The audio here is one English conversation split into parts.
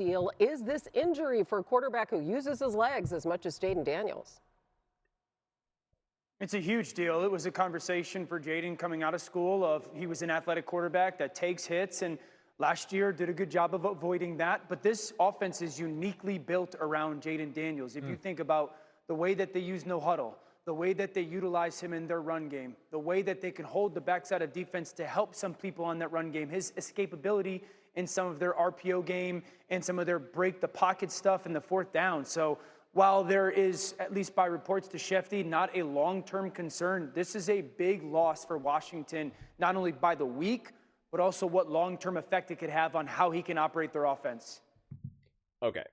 Deal is this injury for a quarterback who uses his legs as much as Jayden Daniels? It's a huge deal. It was a conversation for Jayden coming out of school of he was an athletic quarterback that takes hits, and last year did a good job of avoiding that. But this offense is uniquely built around Jayden Daniels. If you think about the way that they use no huddle, the way that they utilize him in their run game, the way that they can hold the backside of defense to help some people on that run game, his escapability in some of their RPO game and some of their break the pocket stuff in the fourth down. So while there is, at least by reports to Shefty, not a long-term concern, this is a big loss for Washington, not only by the week, but also what long-term effect it could have on how he can operate their offense. Okay.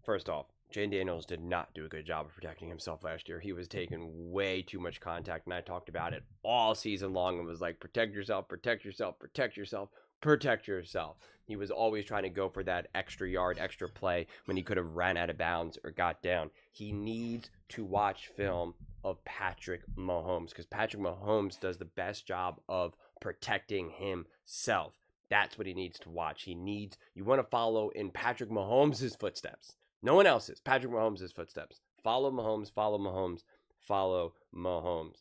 First off, Jayden Daniels did not do a good job of protecting himself last year. He was taking way too much contact, and I talked about it all season long and was like, protect yourself, protect yourself, protect yourself, protect yourself. He was always trying to go for that extra yard, extra play when he could have ran out of bounds or got down. He needs to watch film of Patrick Mahomes because Patrick Mahomes does the best job of protecting himself. That's what he needs to watch. You want to follow in Patrick Mahomes' footsteps. No one else's. Patrick Mahomes' footsteps. Follow Mahomes, follow Mahomes, follow Mahomes.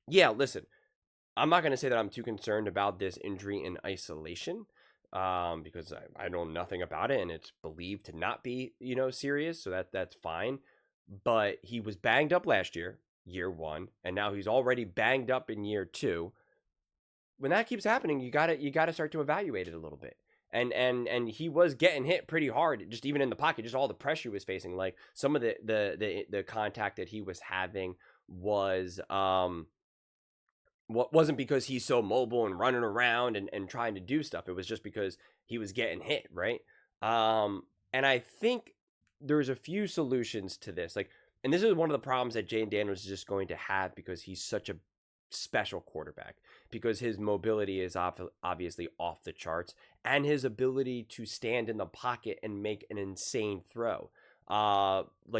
Yeah, listen. I'm not going to say that I'm too concerned about this injury in isolation because I know nothing about it and it's believed to not be, serious. So that's fine. But he was banged up last year, year one, and now he's already banged up in year two. When that keeps happening, you gotta start to evaluate it a little bit. And he was getting hit pretty hard, just even in the pocket, just all the pressure he was facing. Like some of the contact that he was having was wasn't because he's so mobile and running around and trying to do stuff. It was just because he was getting hit, right? And I think there's a few solutions to this. And this is one of the problems that Jayden Daniels is just going to have because he's such a special quarterback, because his mobility is obviously off the charts and his ability to stand in the pocket and make an insane throw.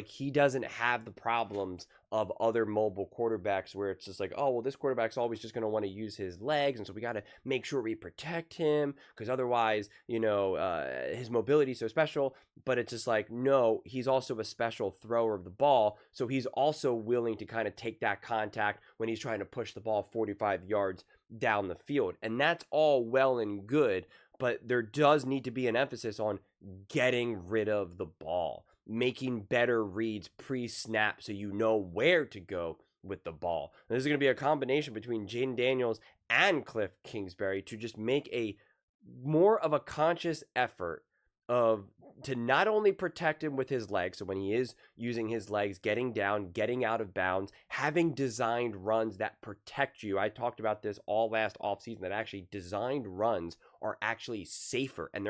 He doesn't have the problems of other mobile quarterbacks where it's just like, oh, well, this quarterback's always just going to want to use his legs. And so we got to make sure we protect him because otherwise, his mobility is so special. But it's just like, no, he's also a special thrower of the ball. So he's also willing to kind of take that contact when he's trying to push the ball 45 yards down the field. And that's all well and good. But there does need to be an emphasis on getting rid of the ball, making better reads pre-snap so you know where to go with the ball. And this is going to be a combination between Jayden Daniels and Cliff Kingsbury to just make a more of a conscious effort to not only protect him with his legs, so when he is using his legs, getting down, getting out of bounds, having designed runs that protect you. I talked about this all last offseason, that actually designed runs are actually safer, and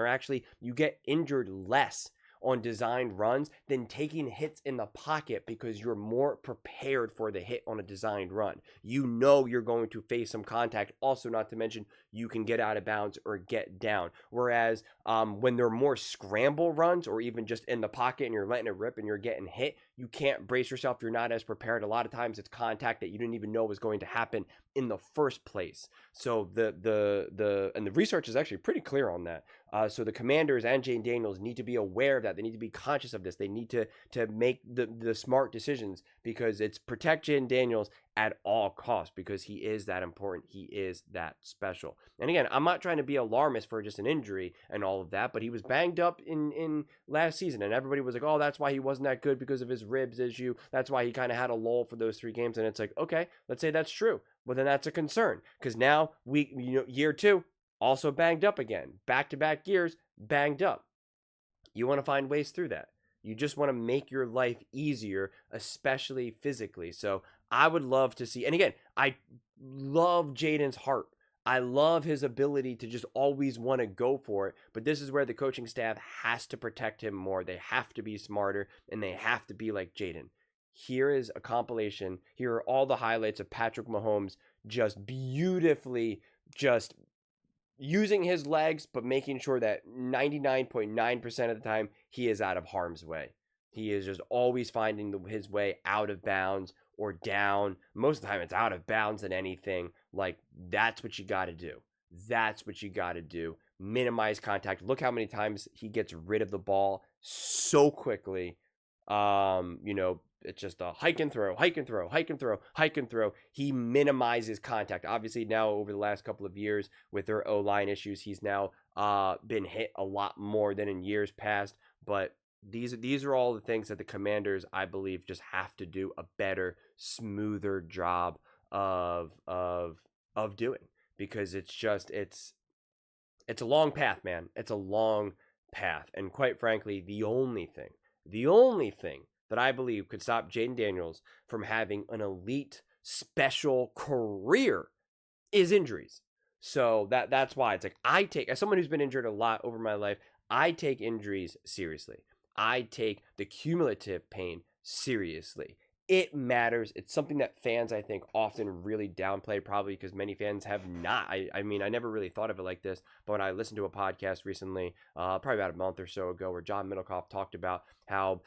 you get injured less on designed runs than taking hits in the pocket because you're more prepared for the hit on a designed run. You know you're going to face some contact. Also, not to mention, you can get out of bounds or get down. Whereas when they're more scramble runs or even just in the pocket and you're letting it rip and you're getting hit, you can't brace yourself. You're not as prepared. A lot of times it's contact that you didn't even know was going to happen in the first place. So the research is actually pretty clear on that. So the Commanders and Jayden Daniels need to be aware of that. They need to be conscious of this. They need to make the smart decisions because it's protect Jayden Daniels at all costs because he is that important. He is that special. And again, I'm not trying to be alarmist for just an injury and all of that, but he was banged up in last season and everybody was like, oh, that's why he wasn't that good because of his ribs issue. That's why he kind of had a lull for those 3 games. And it's like, okay, let's say that's true. Well, then that's a concern because now year 2, also banged up again. Back-to-back years, banged up. You want to find ways through that. You just want to make your life easier, especially physically. So I would love to see, and again, I love Jayden's heart. I love his ability to just always want to go for it. But this is where the coaching staff has to protect him more. They have to be smarter, and they have to be like Jayden. Here is a compilation. Here are all the highlights of Patrick Mahomes just beautifully just using his legs, but making sure that 99.9% of the time he is out of harm's way. He is just always finding his way out of bounds or down. Most of the time it's out of bounds than anything. Like, that's what you got to do. That's what you got to do. minimize contact. Look how many times he gets rid of the ball so quickly. It's just a hike and throw, hike and throw, hike and throw, hike and throw. He minimizes contact. Obviously, now over the last couple of years with their O-line issues, he's now been hit a lot more than in years past. But these are all the things that the Commanders, I believe, just have to do a better, smoother job of doing, because it's a long path, man. It's a long path, and quite frankly, the only thing that I believe could stop Jayden Daniels from having an elite special career is injuries. So that's why it's like, I take, as someone who's been injured a lot over my life, I take injuries seriously. I take the cumulative pain seriously. It matters. It's something that fans, I think, often really downplay, probably because many fans have not. I mean, I never really thought of it like this, but when I listened to a podcast recently, probably about a month or so ago, where John Middlecoff talked about how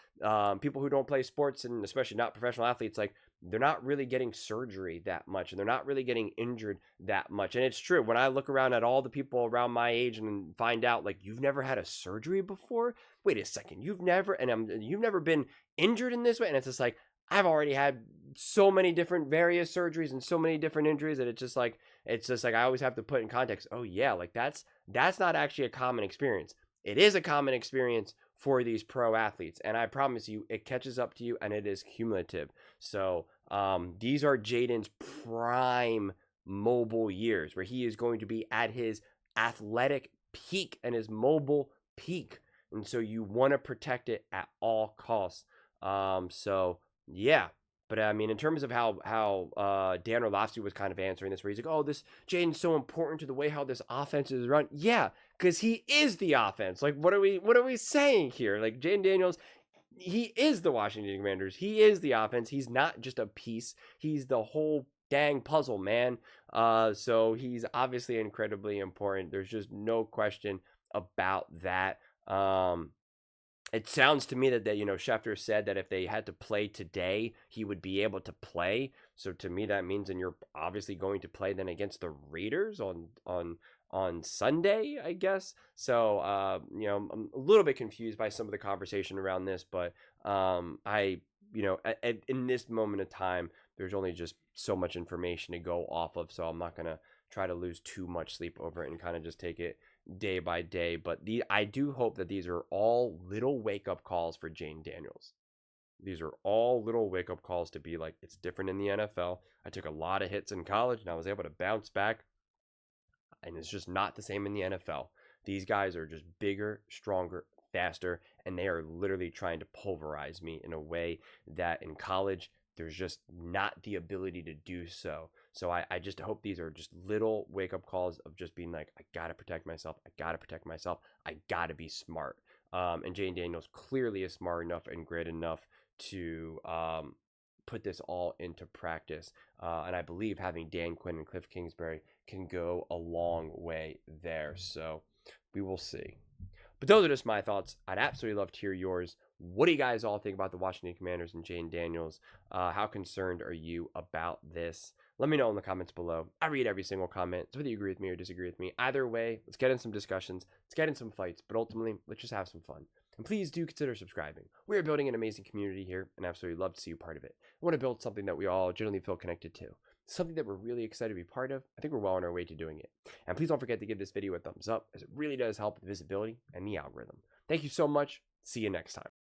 people who don't play sports, and especially not professional athletes, like, they're not really getting surgery that much, and they're not really getting injured that much. And it's true. When I look around at all the people around my age and find out, like, you've never had a surgery before? Wait a second, you've never been injured in this way? And it's just like, I've already had so many different various surgeries and so many different injuries that it's just like I always have to put in context. Oh yeah, like that's not actually a common experience. It is a common experience for these pro athletes, and I promise you, it catches up to you, and it is cumulative. So these are Jayden's prime mobile years, where he is going to be at his athletic peak and his mobile peak, and so you want to protect it at all costs. Yeah, but I mean, in terms of how Dan Orlovsky was kind of answering this, where he's like, "Oh, this Jayden's so important to the way how this offense is run." Yeah, because he is the offense. Like, what are we saying here? Like, Jayden Daniels, he is the Washington Commanders. He is the offense. He's not just a piece. He's the whole dang puzzle, man. So he's obviously incredibly important. There's just no question about that. It sounds to me that Schefter said that if they had to play today, he would be able to play. So to me, that means then you're obviously going to play then against the Raiders on Sunday, I guess. So I'm a little bit confused by some of the conversation around this, but in this moment of time, there's only just so much information to go off of. So I'm not gonna try to lose too much sleep over it and kind of just take it day by day. But I do hope that these are all little wake-up calls for Jayden Daniels. These are all little wake-up calls to be like, it's different in the NFL. I took a lot of hits in college, and I was able to bounce back, and it's just not the same in the NFL. These guys are just bigger, stronger, faster, and they are literally trying to pulverize me in a way that in college, there's just not the ability to do so. So I just hope these are just little wake-up calls of just being like, I got to protect myself. I got to protect myself. I got to be smart. And Jayden Daniels clearly is smart enough and great enough to put this all into practice. And I believe having Dan Quinn and Cliff Kingsbury can go a long way there. So we will see. But those are just my thoughts. I'd absolutely love to hear yours. What do you guys all think about the Washington Commanders and Jayden Daniels? How concerned are you about this? Let me know in the comments below. I read every single comment, so whether you agree with me or disagree with me, either way, let's get in some discussions, let's get in some fights, but ultimately, let's just have some fun. And please do consider subscribing. We are building an amazing community here, and absolutely love to see you part of it. I want to build something that we all generally feel connected to. Something that we're really excited to be part of. I think we're well on our way to doing it. And please don't forget to give this video a thumbs up, as it really does help with visibility and the algorithm. Thank you so much. See you next time.